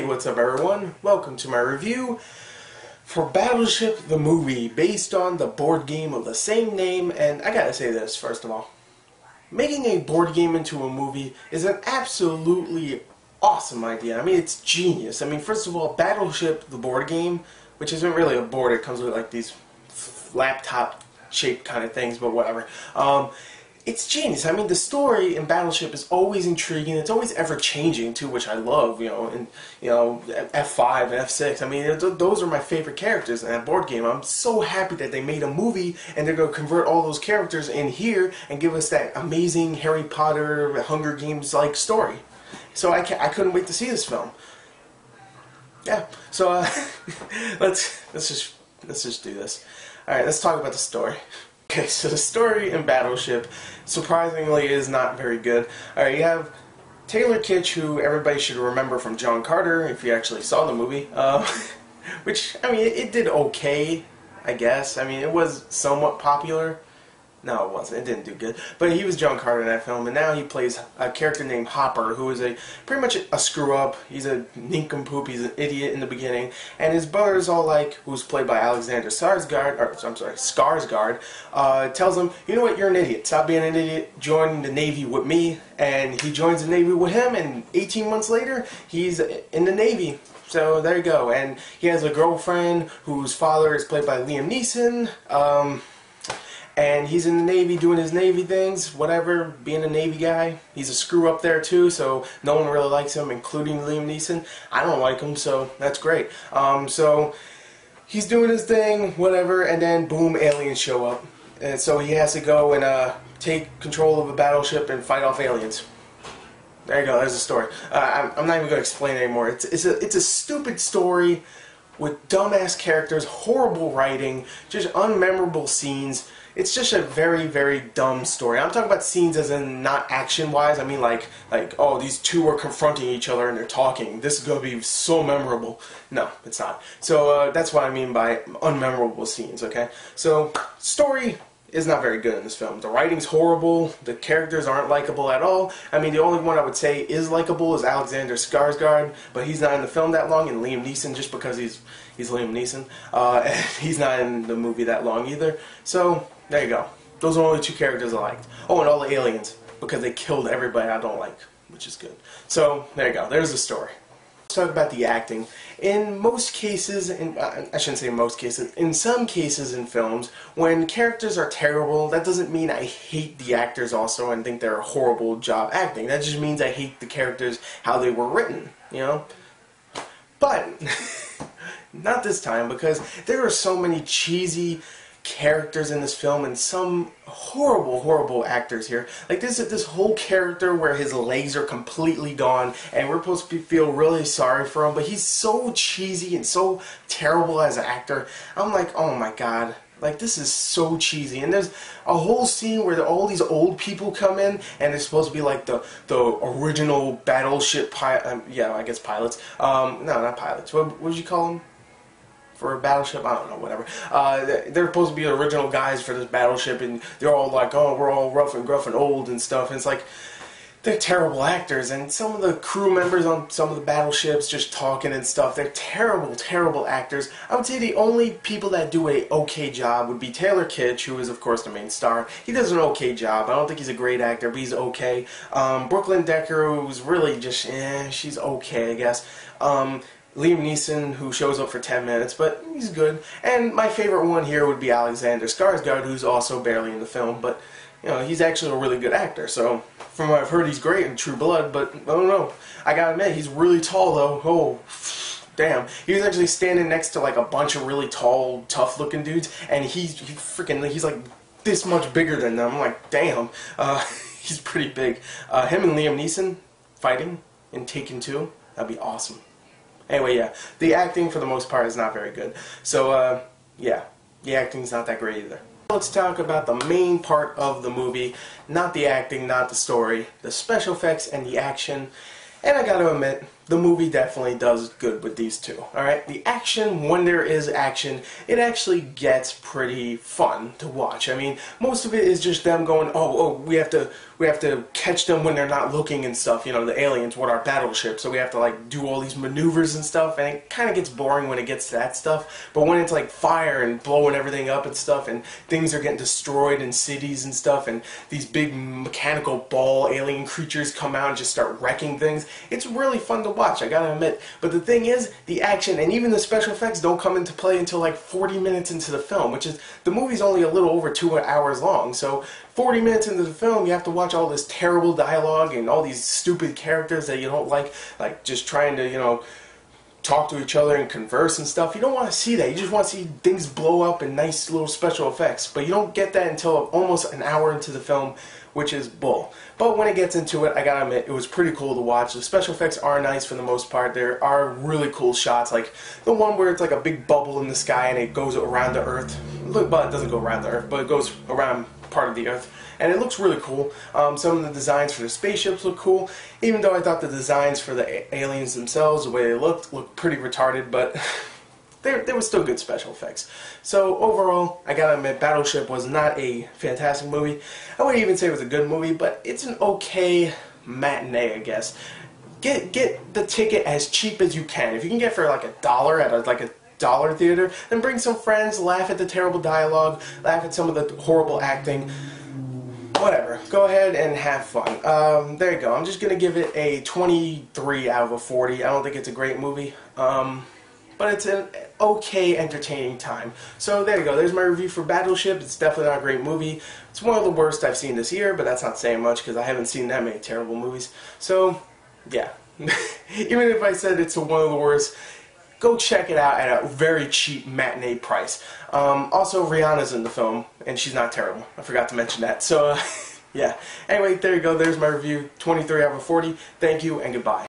what's up everyone? Welcome to my review for Battleship the movie, based on the board game of the same name. And I gotta say this, first of all. Making a board game into a movie is an absolutely awesome idea. I mean, it's genius. I mean, first of all, Battleship the board game, which isn't really a board, it comes with like these laptop shaped kind of things, but whatever. It's genius. I mean, the story in Battleship is always intriguing. It's always ever changing too, which I love. And F5 and F6. I mean, those are my favorite characters in that board game. I'm so happy that they made a movie and they're going to convert all those characters in here and give us that amazing Harry Potter, Hunger Games like story. So I couldn't wait to see this film. Yeah. So let's just do this. All right. Let's talk about the story. Okay, so the story in Battleship, surprisingly, is not very good. Alright, you have Taylor Kitsch, who everybody should remember from John Carter, if you actually saw the movie. Which, I mean, it did okay, I guess. I mean, it was somewhat popular. No, it wasn't. It didn't do good. But he was John Carter in that film, and now he plays a character named Hopper, who is pretty much a screw-up. He's a nincompoop. He's an idiot in the beginning. And his brother is all like, who's played by Alexander Skarsgård, tells him, you know what, you're an idiot. Stop being an idiot. Join the Navy with me. And he joins the Navy with him, and 18 months later, he's in the Navy. So there you go. And he has a girlfriend whose father is played by Liam Neeson. And he's in the Navy doing his Navy things, whatever, being a Navy guy. He's a screw up there too, so no one really likes him, including Liam Neeson. I don't like him, so that's great. So he's doing his thing, whatever, and then boom, aliens show up. And so he has to go and take control of a battleship and fight off aliens. There you go, there's the story. I'm not even going to explain it anymore. It's a stupid story with dumbass characters, horrible writing, just unmemorable scenes. It's just a very, very dumb story. I'm talking about scenes as in not action-wise. I mean like, oh, these two are confronting each other and they're talking. This is going to be so memorable. No, it's not. So that's what I mean by unmemorable scenes, okay? So, story is not very good in this film. The writing's horrible. The characters aren't likable at all. I mean, the only one I would say is likable is Alexander Skarsgård, but he's not in the film that long, and Liam Neeson, just because he's Liam Neeson. And he's not in the movie that long either. So, there you go. Those are the only two characters I liked. Oh, and all the aliens, because they killed everybody I don't like, which is good. So, there you go. There's the story. Let's talk about the acting. In most cases, I shouldn't say most cases, in some cases in films, when characters are terrible, that doesn't mean I hate the actors also and think they're a horrible job acting. That just means I hate the characters, how they were written, you know? But, not this time, because there are so many cheesy characters in this film and some horrible actors here. Like this whole character where his legs are completely gone and we're supposed to feel really sorry for him, but he's so cheesy and so terrible as an actor. I'm like, oh my god, like this is so cheesy. And there's a whole scene where all these old people come in and they're supposed to be like the original Battleship yeah, I guess pilots. No, not pilots. What would you call them? For a battleship, I don't know, whatever. They're supposed to be the original guys for this battleship, and they're all like, oh, we're all rough and gruff and old and stuff. And it's like, they're terrible actors, and some of the crew members on some of the battleships just talking and stuff, they're terrible actors. I would say the only people that do a okay job would be Taylor Kitsch, who is, of course, the main star. He does an okay job. I don't think he's a great actor, but he's okay. Brooklyn Decker, who's really just, she's okay, I guess. Liam Neeson, who shows up for 10 minutes, but he's good. And my favorite one here would be Alexander Skarsgård, who's also barely in the film, but, you know, he's actually a really good actor. So, from what I've heard, he's great in True Blood, but, I don't know. I gotta admit, he's really tall, though. Oh, damn. He was actually standing next to, like, a bunch of really tall, tough-looking dudes, and he's like, this much bigger than them. I'm like, damn. He's pretty big. Him and Liam Neeson fighting in Taken 2, that'd be awesome. Anyway, yeah, the acting for the most part is not very good. So, yeah, the acting's not that great either. Let's talk about the main part of the movie, not the acting, not the story, the special effects and the action. And I gotta admit, the movie definitely does good with these two. Alright, the action, when there is action, it actually gets pretty fun to watch. I mean, most of it is just them going, oh, we have to catch them when they're not looking and stuff, you know, the aliens with our battleship, so we have to like do all these maneuvers and stuff, and it kind of gets boring when it gets to that stuff. But when it's like fire and blowing everything up and stuff, and things are getting destroyed in cities and stuff, and these big mechanical ball alien creatures come out and just start wrecking things, it's really fun to watch, I gotta admit. But the thing is, the action and even the special effects don't come into play until like 40 minutes into the film, which is, the movie's only a little over 2 hours long, so 40 minutes into the film you have to watch all this terrible dialogue and all these stupid characters that you don't like just trying to, you know, talk to each other and converse and stuff. You don't want to see that. You just want to see things blow up and nice little special effects. But you don't get that until almost an hour into the film, which is bull. But when it gets into it, I gotta admit, it was pretty cool to watch. The special effects are nice for the most part. There are really cool shots, like the one where it's like a big bubble in the sky and it goes around the Earth. Well, it doesn't go around the Earth, but it goes around part of the Earth. And it looks really cool. Some of the designs for the spaceships look cool, even though I thought the designs for the aliens themselves, the way they looked pretty retarded, but there was still good special effects. So overall, I gotta admit, Battleship was not a fantastic movie. I wouldn't even say it was a good movie, but it's an okay matinee, I guess. Get the ticket as cheap as you can. If you can get for like $1 at a dollar theater, then bring some friends, laugh at the terrible dialogue, laugh at some of the horrible acting. Whatever. Go ahead and have fun. There you go. I'm just going to give it a 23 out of 40. I don't think it's a great movie. But it's an okay entertaining time. So there you go. There's my review for Battleship. It's definitely not a great movie. It's one of the worst I've seen this year, but that's not saying much because I haven't seen that many terrible movies. So, yeah. Even if I said it's one of the worst, go check it out at a very cheap matinee price. Also, Rihanna's in the film, and she's not terrible. I forgot to mention that. So, yeah. Anyway, there you go. There's my review. 23 out of 40. Thank you, and goodbye.